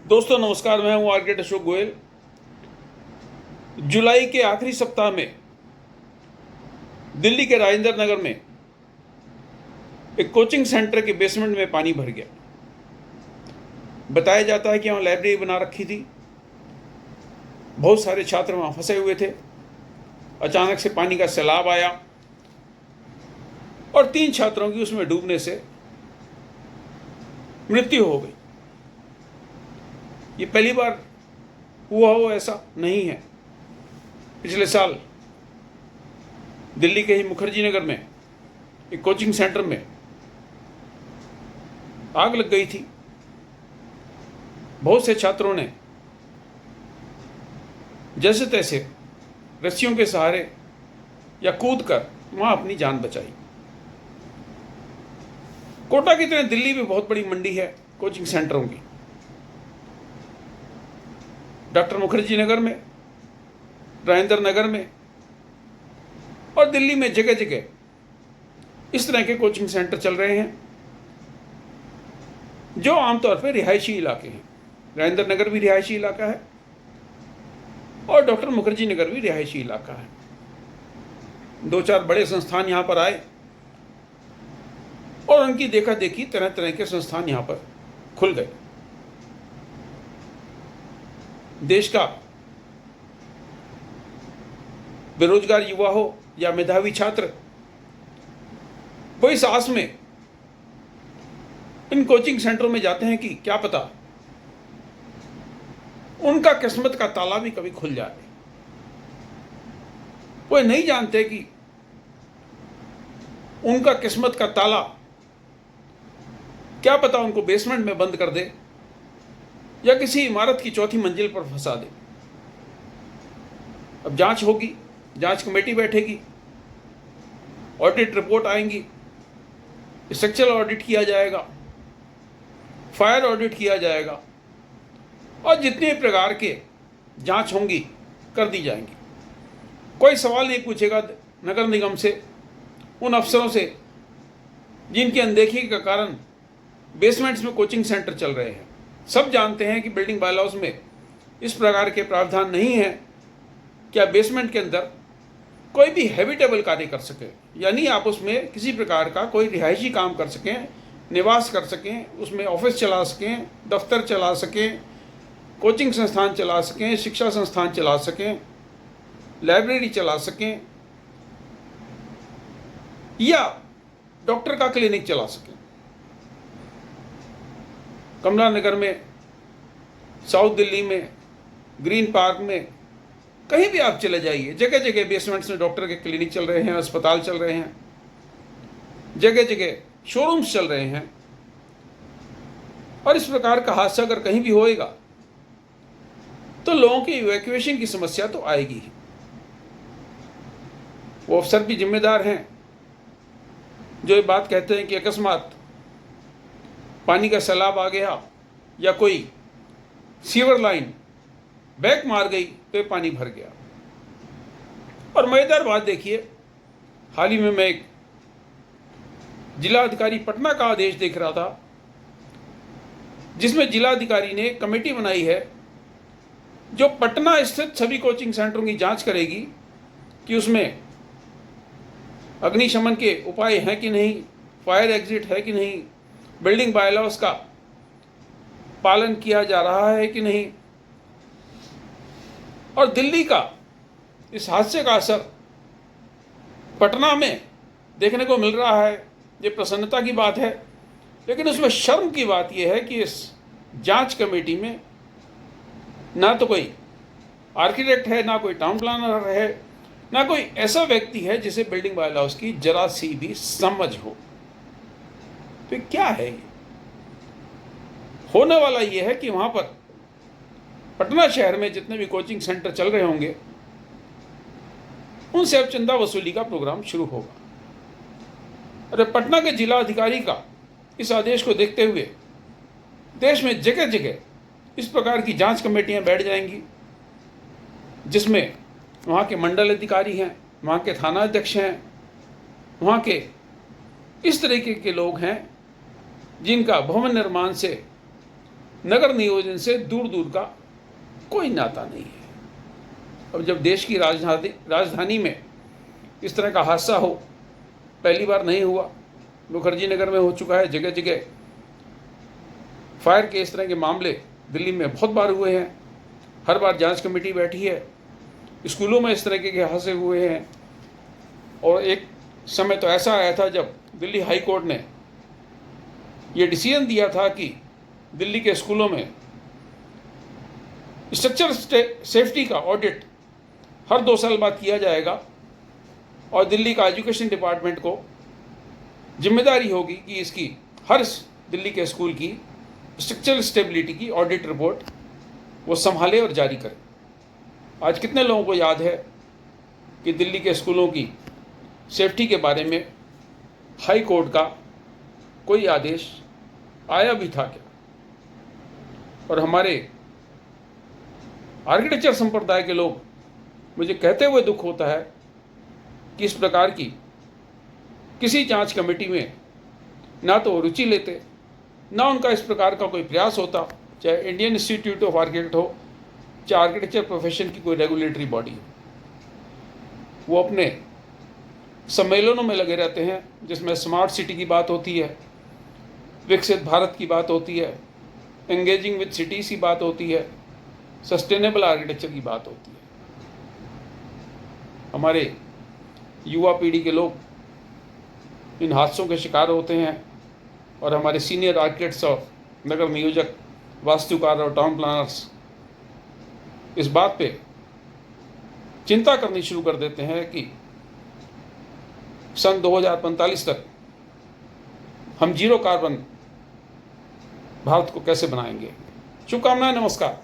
दोस्तों नमस्कार, मैं हूं आर्किटेक्ट अशोक गोयल। जुलाई के आखिरी सप्ताह में दिल्ली के राजेंद्र नगर में एक कोचिंग सेंटर के बेसमेंट में पानी भर गया। बताया जाता है कि वहाँ लाइब्रेरी बना रखी थी, बहुत सारे छात्र वहाँ फंसे हुए थे। अचानक से पानी का सैलाब आया और 3 छात्रों की उसमें डूबने से मृत्यु हो गई। ये पहली बार हुआ हो ऐसा नहीं है। पिछले साल दिल्ली के ही मुखर्जी नगर में एक कोचिंग सेंटर में आग लग गई थी। बहुत से छात्रों ने जैसे तैसे रस्सियों के सहारे या कूद कर वहां अपनी जान बचाई। कोटा की तरह दिल्ली में बहुत बड़ी मंडी है कोचिंग सेंटरों की। डॉक्टर मुखर्जी नगर में, राजेंद्र नगर में और दिल्ली में जगह जगह इस तरह के कोचिंग सेंटर चल रहे हैं जो आमतौर पर रिहायशी इलाके हैं। राजेंद्र नगर भी रिहायशी इलाका है और डॉक्टर मुखर्जी नगर भी रिहायशी इलाका है। 2-4 बड़े संस्थान यहाँ पर आए और उनकी देखा देखी तरह तरह के संस्थान यहाँ पर खुल गए। देश का बेरोजगार युवा हो या मेधावी छात्र, वो इस आस में इन कोचिंग सेंटरों में जाते हैं कि क्या पता उनका किस्मत का ताला भी कभी खुल जाए। वो नहीं जानते कि उनका किस्मत का ताला क्या पता उनको बेसमेंट में बंद कर दे या किसी इमारत की 4थी मंजिल पर फंसा दे। अब जांच होगी, जांच कमेटी बैठेगी, ऑडिट रिपोर्ट आएंगी, स्ट्रक्चरल ऑडिट किया जाएगा, फायर ऑडिट किया जाएगा और जितने प्रकार के जांच होंगी कर दी जाएंगी। कोई सवाल नहीं पूछेगा नगर निगम से, उन अफसरों से जिनकी अनदेखी के कारण बेसमेंट्स में कोचिंग सेंटर चल रहे हैं। सब जानते हैं कि बिल्डिंग बायलॉज में इस प्रकार के प्रावधान नहीं है कि आप बेसमेंट के अंदर कोई भी हैबिटेबल कार्य कर सकें, यानी आप उसमें किसी प्रकार का कोई रिहायशी काम कर सकें, निवास कर सकें, उसमें ऑफिस चला सकें, दफ्तर चला सकें, कोचिंग संस्थान चला सकें, शिक्षा संस्थान चला सकें, लाइब्रेरी चला सकें या डॉक्टर का क्लिनिक चला सकें। कमला नगर में, साउथ दिल्ली में, ग्रीन पार्क में, कहीं भी आप चले जाइए, जगह जगह बेसमेंट्स में डॉक्टर के क्लिनिक चल रहे हैं, अस्पताल चल रहे हैं, जगह जगह शोरूम्स चल रहे हैं। और इस प्रकार का हादसा अगर कहीं भी होएगा तो लोगों की इवैक्यूएशन की समस्या तो आएगी ही। वो अफसर भी जिम्मेदार हैं जो ये बात कहते हैं कि अकस्मात पानी का सैलाब आ गया या कोई सीवर लाइन बैक मार गई तो ये पानी भर गया। और मजेदार बात देखिए, हाल ही में मैं एक जिलाधिकारी पटना का आदेश देख रहा था जिसमें जिलाधिकारी ने कमेटी बनाई है जो पटना स्थित सभी कोचिंग सेंटरों की जांच करेगी कि उसमें अग्निशमन के उपाय हैं कि नहीं, फायर एग्जिट है कि नहीं, बिल्डिंग बायलॉज का पालन किया जा रहा है कि नहीं। और दिल्ली का इस हादसे का असर पटना में देखने को मिल रहा है। ये प्रसन्नता की बात है, लेकिन उसमें शर्म की बात यह है कि इस जांच कमेटी में ना तो कोई आर्किटेक्ट है, ना कोई टाउन प्लानर है, ना कोई ऐसा व्यक्ति है जिसे बिल्डिंग बायलॉज की जरा सी भी समझ हो। तो क्या है ये? होने वाला ये है कि वहां पर पटना शहर में जितने भी कोचिंग सेंटर चल रहे होंगे उनसे अब चंदा वसूली का प्रोग्राम शुरू होगा। अरे पटना के जिला अधिकारी का इस आदेश को देखते हुए देश में जगह जगह इस प्रकार की जांच कमेटियां बैठ जाएंगी जिसमें वहाँ के मंडल अधिकारी हैं, वहाँ के थाना अध्यक्ष हैं, वहाँ के इस तरीके के लोग हैं जिनका भवन निर्माण से नगर नियोजन से दूर दूर का कोई नाता नहीं है। अब जब देश की राजधानी में इस तरह का हादसा हो, पहली बार नहीं हुआ, मुखर्जी नगर में हो चुका है, जगह जगह फायर के इस तरह के मामले दिल्ली में बहुत बार हुए हैं, हर बार जांच कमेटी बैठी है, स्कूलों में इस तरह के हादसे हुए हैं। और एक समय तो ऐसा आया था जब दिल्ली हाई कोर्ट ने ये डिसीजन दिया था कि दिल्ली के स्कूलों में स्ट्रक्चर सेफ्टी का ऑडिट हर 2 साल बाद किया जाएगा और दिल्ली का एजुकेशन डिपार्टमेंट को जिम्मेदारी होगी कि इसकी हर दिल्ली के स्कूल की स्ट्रक्चरल स्टेबिलिटी की ऑडिट रिपोर्ट वो संभाले और जारी करे। आज कितने लोगों को याद है कि दिल्ली के स्कूलों की सेफ्टी के बारे में हाई कोर्ट का कोई आदेश आया भी था क्या? और हमारे आर्किटेक्चर संप्रदाय के लोग, मुझे कहते हुए दुख होता है कि इस प्रकार की किसी जांच कमेटी में ना तो रुचि लेते, ना उनका इस प्रकार का कोई प्रयास होता, चाहे इंडियन इंस्टीट्यूट ऑफ आर्किटेक्ट हो, चाहे आर्किटेक्चर प्रोफेशन की कोई रेगुलेटरी बॉडी हो। वो अपने सम्मेलनों में लगे रहते हैं जिसमें स्मार्ट सिटी की बात होती है, विकसित भारत की बात होती है, एंगेजिंग विद सिटीज़ की बात होती है, सस्टेनेबल आर्किटेक्चर की बात होती है। हमारे युवा पीढ़ी के लोग इन हादसों के शिकार होते हैं और हमारे सीनियर आर्किटेक्ट्स और नगर नियोजक, वास्तुकार और टाउन प्लानर्स इस बात पे चिंता करनी शुरू कर देते हैं कि सन 2045 तक हम जीरो कार्बन भारत को कैसे बनाएंगे। शुभकामनाएं, नमस्कार।